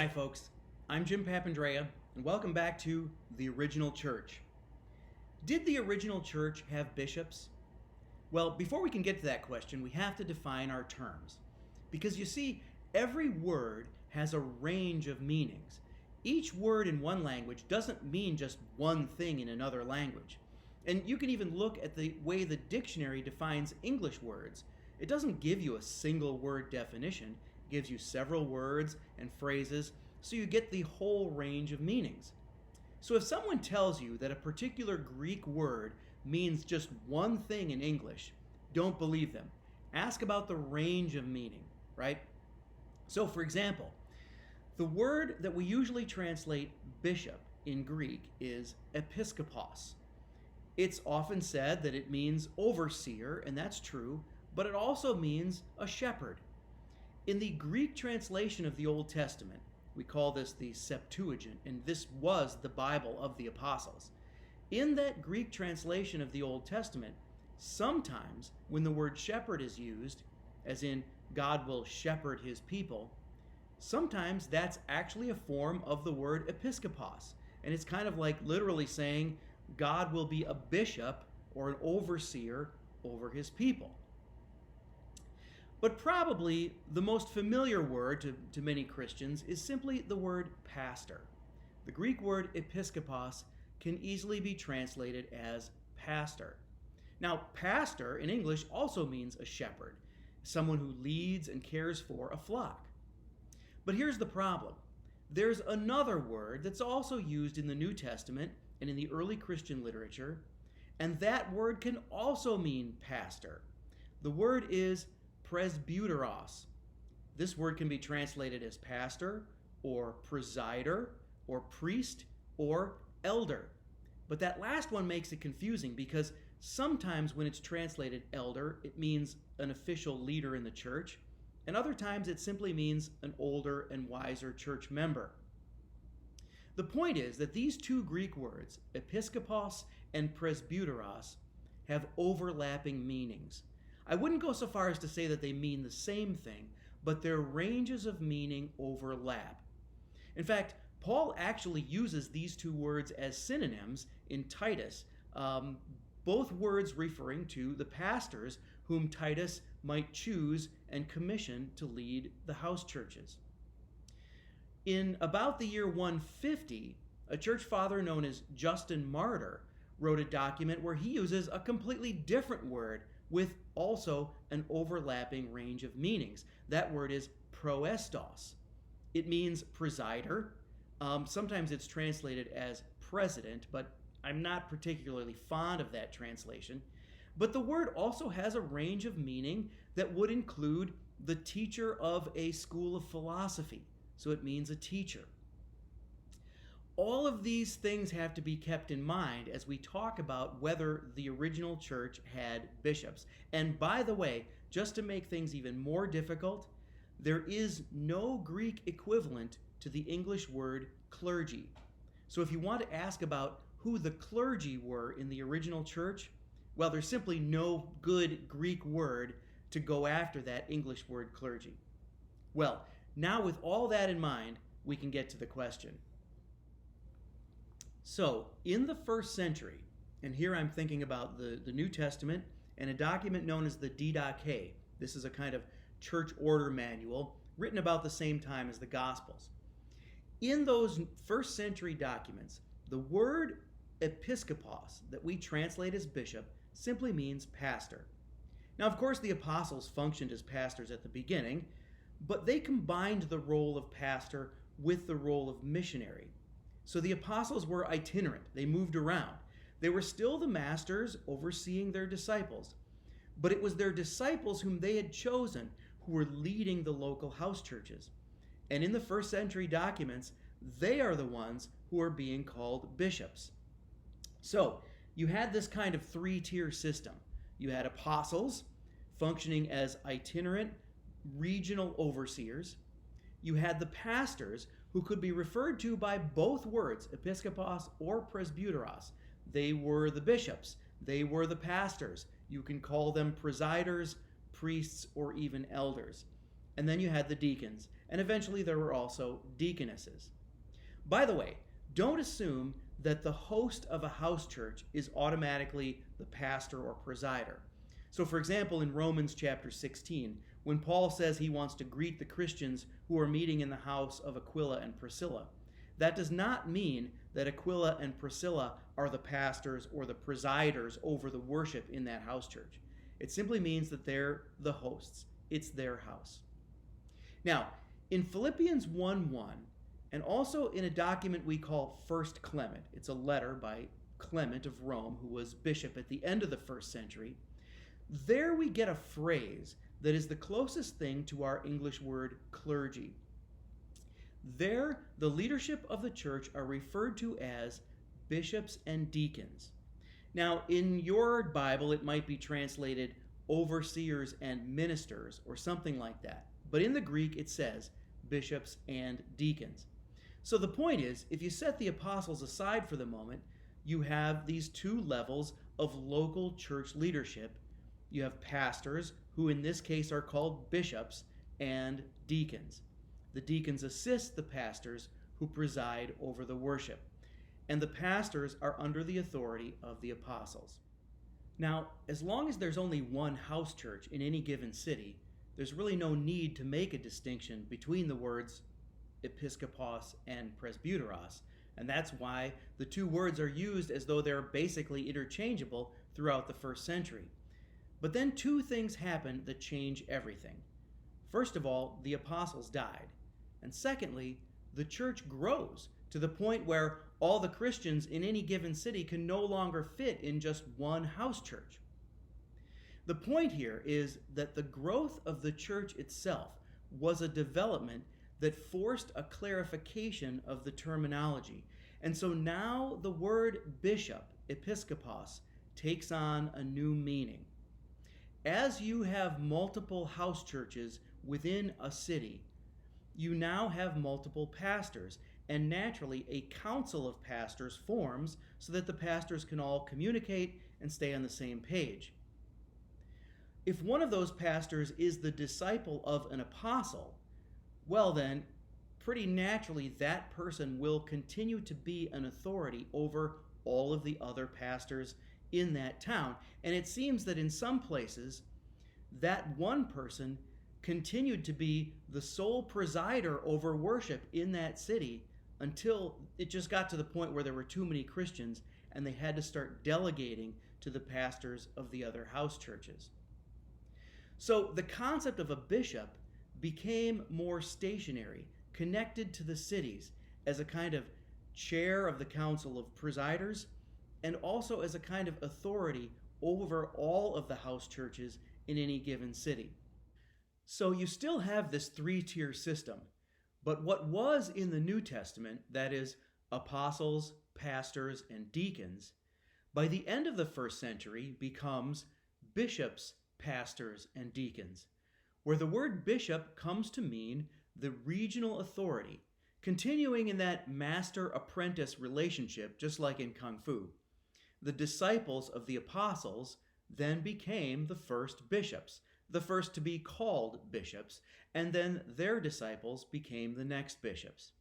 Hi folks, I'm Jim Papandrea, and welcome back to The Original Church. Did the original church have bishops? Well, before we can get to that question, we have to define our terms. Because you see, every word has a range of meanings. Each word in one language doesn't mean just one thing in another language. And you can even look at the way the dictionary defines English words. It doesn't give you a single word definition. It gives you several words and phrases, so you get the whole range of meanings. So if someone tells you that a particular Greek word means just one thing in English, don't believe them. Ask about the range of meaning, right? So for example, the word that we usually translate bishop in Greek is episkopos. It's often said that it means overseer, and that's true, but it also means a shepherd. In the Greek translation of the Old Testament, we call this the Septuagint, and this was the Bible of the apostles. In that Greek translation of the Old Testament, sometimes when the word shepherd is used, as in God will shepherd his people, sometimes that's actually a form of the word episkopos. And it's kind of like literally saying God will be a bishop or an overseer over his people. But probably the most familiar word to many Christians is simply the word pastor. The Greek word episkopos can easily be translated as pastor. Now, pastor in English also means a shepherd, someone who leads and cares for a flock. But here's the problem. There's another word that's also used in the New Testament and in the early Christian literature, and that word can also mean pastor. The word is presbyteros. This word can be translated as pastor, or presider, or priest, or elder. But that last one makes it confusing because sometimes when it's translated elder, it means an official leader in the church, and other times it simply means an older and wiser church member. The point is that these two Greek words, episkopos and presbyteros, have overlapping meanings. I wouldn't go so far as to say that they mean the same thing, but their ranges of meaning overlap. In fact, Paul actually uses these two words as synonyms in Titus, both words referring to the pastors whom Titus might choose and commission to lead the house churches. In about the year 150, a church father known as Justin Martyr wrote a document where he uses a completely different word with also an overlapping range of meanings. That word is proestos. It means presider. Sometimes it's translated as president, but I'm not particularly fond of that translation. But the word also has a range of meaning that would include the teacher of a school of philosophy. So it means a teacher. All of these things have to be kept in mind as we talk about whether the original church had bishops. And by the way, just to make things even more difficult, there is no Greek equivalent to the English word clergy. So if you want to ask about who the clergy were in the original church, well, there's simply no good Greek word to go after that English word clergy. Well, now with all that in mind, we can get to the question. So, in the first century, and here I'm thinking about the New Testament and a document known as the Didache. This is a kind of church order manual written about the same time as the Gospels. In those first century documents, the word episkopos that we translate as bishop simply means pastor. Now, of course, the apostles functioned as pastors at the beginning, but they combined the role of pastor with the role of missionary. So the apostles were itinerant. They moved around. They were still the masters overseeing their disciples, but it was their disciples whom they had chosen who were leading the local house churches. And in the first century documents, they are the ones who are being called bishops. So you had this kind of three-tier system. You had apostles functioning as itinerant regional overseers. You had the pastors who could be referred to by both words, episkopos or presbyteros. They were the bishops. They were the pastors. You can call them presiders, priests, or even elders. And then you had the deacons. and eventually there were also deaconesses. By the way, don't assume that the host of a house church is automatically the pastor or presider. So, for example, in Romans chapter 16, when Paul says he wants to greet the Christians who are meeting in the house of Aquila and Priscilla, that does not mean that Aquila and Priscilla are the pastors or the presiders over the worship in that house church. It simply means that they're the hosts. It's their house. Now, in Philippians 1:1, and also in a document we call First Clement, it's a letter by Clement of Rome, who was bishop at the end of the first century, there we get a phrase that is the closest thing to our English word clergy. There, the leadership of the church are referred to as bishops and deacons. Now, in your Bible, it might be translated overseers and ministers or something like that. But in the Greek, it says bishops and deacons. So the point is, if you set the apostles aside for the moment, you have these two levels of local church leadership. You have pastors, who in this case are called bishops, and deacons. The deacons assist the pastors who preside over the worship, and the pastors are under the authority of the apostles. Now, as long as there's only one house church in any given city, there's really no need to make a distinction between the words episkopos and presbyteros, and that's why the two words are used as though they're basically interchangeable throughout the first century. But then two things happen that change everything. First of all, the apostles died. And secondly, the church grows to the point where all the Christians in any given city can no longer fit in just one house church. The point here is that the growth of the church itself was a development that forced a clarification of the terminology. And so now the word bishop, episkopos, takes on a new meaning. As you have multiple house churches within a city, you now have multiple pastors, and naturally a council of pastors forms so that the pastors can all communicate and stay on the same page. If one of those pastors is the disciple of an apostle, well then, pretty naturally that person will continue to be an authority over all of the other pastors in that town. And it seems that in some places, that one person continued to be the sole presider over worship in that city until it just got to the point where there were too many Christians and they had to start delegating to the pastors of the other house churches. So the concept of a bishop became more stationary, connected to the cities as a kind of chair of the council of presiders, and also as a kind of authority over all of the house churches in any given city. So you still have this three-tier system, but what was in the New Testament, that is, apostles, pastors, and deacons, by the end of the first century becomes bishops, pastors, and deacons, where the word bishop comes to mean the regional authority, continuing in that master-apprentice relationship, just like in Kung Fu. The disciples of the apostles then became the first bishops, the first to be called bishops, and then their disciples became the next bishops.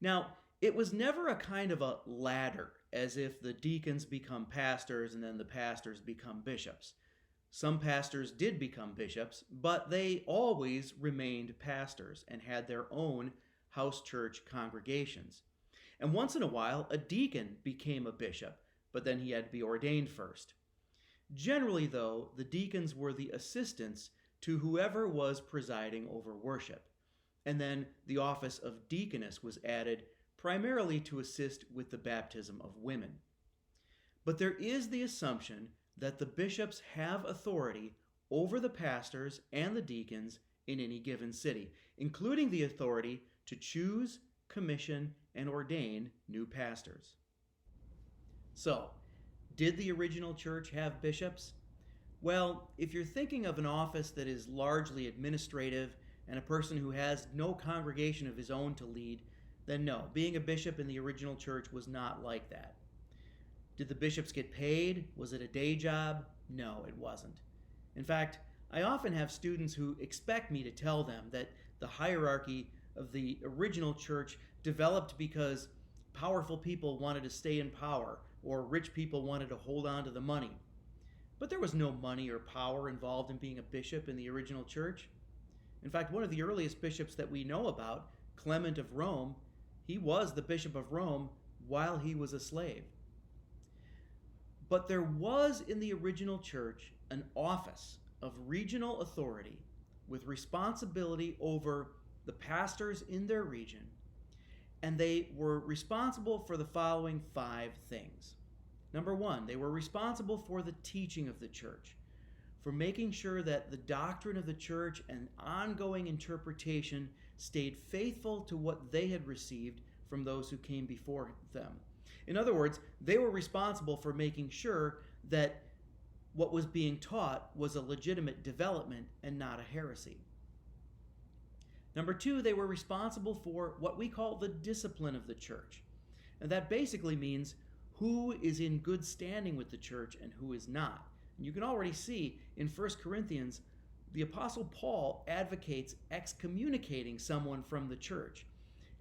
Now, it was never a kind of a ladder, as if the deacons become pastors and then the pastors become bishops. Some pastors did become bishops, but they always remained pastors and had their own house church congregations. And once in a while, a deacon became a bishop, but then he had to be ordained first. Generally, though, the deacons were the assistants to whoever was presiding over worship. And then the office of deaconess was added primarily to assist with the baptism of women. But there is the assumption that the bishops have authority over the pastors and the deacons in any given city, including the authority to choose, commission, and ordain new pastors. So, did the original church have bishops? Well, if you're thinking of an office that is largely administrative and a person who has no congregation of his own to lead, then no, being a bishop in the original church was not like that. Did the bishops get paid? Was it a day job? No, it wasn't. In fact, I often have students who expect me to tell them that the hierarchy of the original church developed because powerful people wanted to stay in power, or rich people wanted to hold on to the money. But there was no money or power involved in being a bishop in the original church. In fact, one of the earliest bishops that we know about, Clement of Rome, he was the Bishop of Rome while he was a slave. But there was in the original church an office of regional authority with responsibility over the pastors in their region, and they were responsible for the following 5 things. Number 1, they were responsible for the teaching of the church, for making sure that the doctrine of the church and ongoing interpretation stayed faithful to what they had received from those who came before them. In other words, they were responsible for making sure that what was being taught was a legitimate development and not a heresy. Number 2, they were responsible for what we call the discipline of the church. And that basically means who is in good standing with the church and who is not. And you can already see in 1 Corinthians, the Apostle Paul advocates excommunicating someone from the church.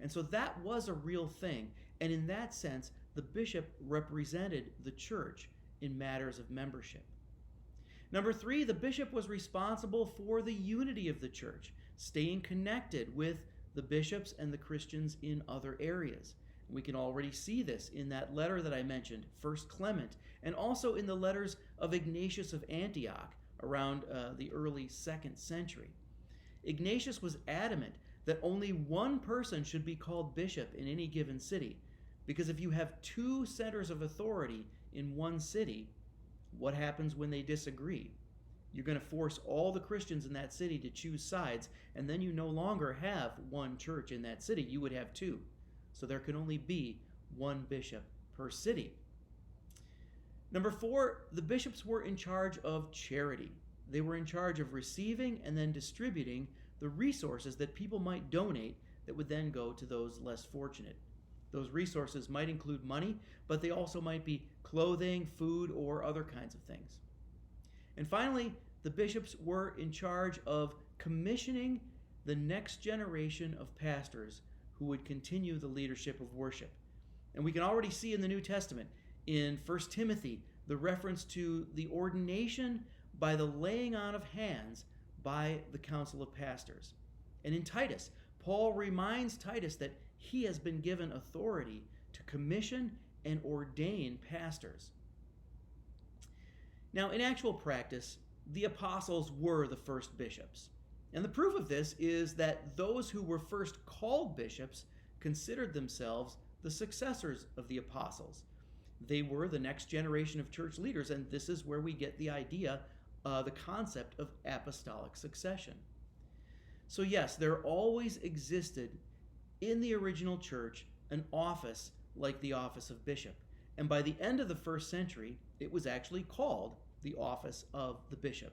And so that was a real thing. And in that sense, the bishop represented the church in matters of membership. Number 3, the bishop was responsible for the unity of the church, staying connected with the bishops and the Christians in other areas. We can already see this in that letter that I mentioned, 1 Clement, and also in the letters of Ignatius of Antioch around the early 2nd century. Ignatius was adamant that only one person should be called bishop in any given city, because if you have 2 centers of authority in one city, what happens when they disagree? You're going to force all the Christians in that city to choose sides, and then you no longer have one church in that city. You would have 2. So there can only be one bishop per city. Number 4, the bishops were in charge of charity. They were in charge of receiving and then distributing the resources that people might donate that would then go to those less fortunate. Those resources might include money, but they also might be clothing, food, or other kinds of things. And finally, the bishops were in charge of commissioning the next generation of pastors who would continue the leadership of worship. And we can already see in the New Testament, in 1 Timothy, the reference to the ordination by the laying on of hands by the council of pastors. And in Titus, Paul reminds Titus that he has been given authority to commission and ordain pastors. Now, in actual practice, the apostles were the first bishops. And the proof of this is that those who were first called bishops considered themselves the successors of the apostles. They were the next generation of church leaders, and this is where we get the idea, the concept of apostolic succession. So yes, there always existed in the original church an office like the office of bishop. And by the end of the 1st century, it was actually called the office of the bishop.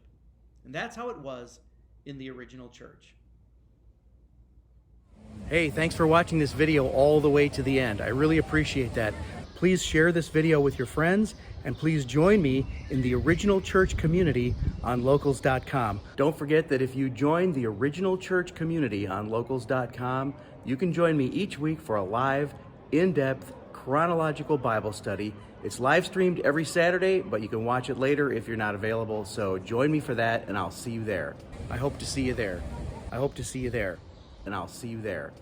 And that's how it was in the original church. Hey, thanks for watching this video all the way to the end. I really appreciate that. Please share this video with your friends, and please join me in the original church community on locals.com. Don't forget that if you join the original church community on locals.com, you can join me each week for a live, in-depth, chronological Bible study. It's live streamed every Saturday, but you can watch it later if you're not available. So join me for that, and I'll see you there. I hope to see you there. I hope to see you there, and I'll see you there.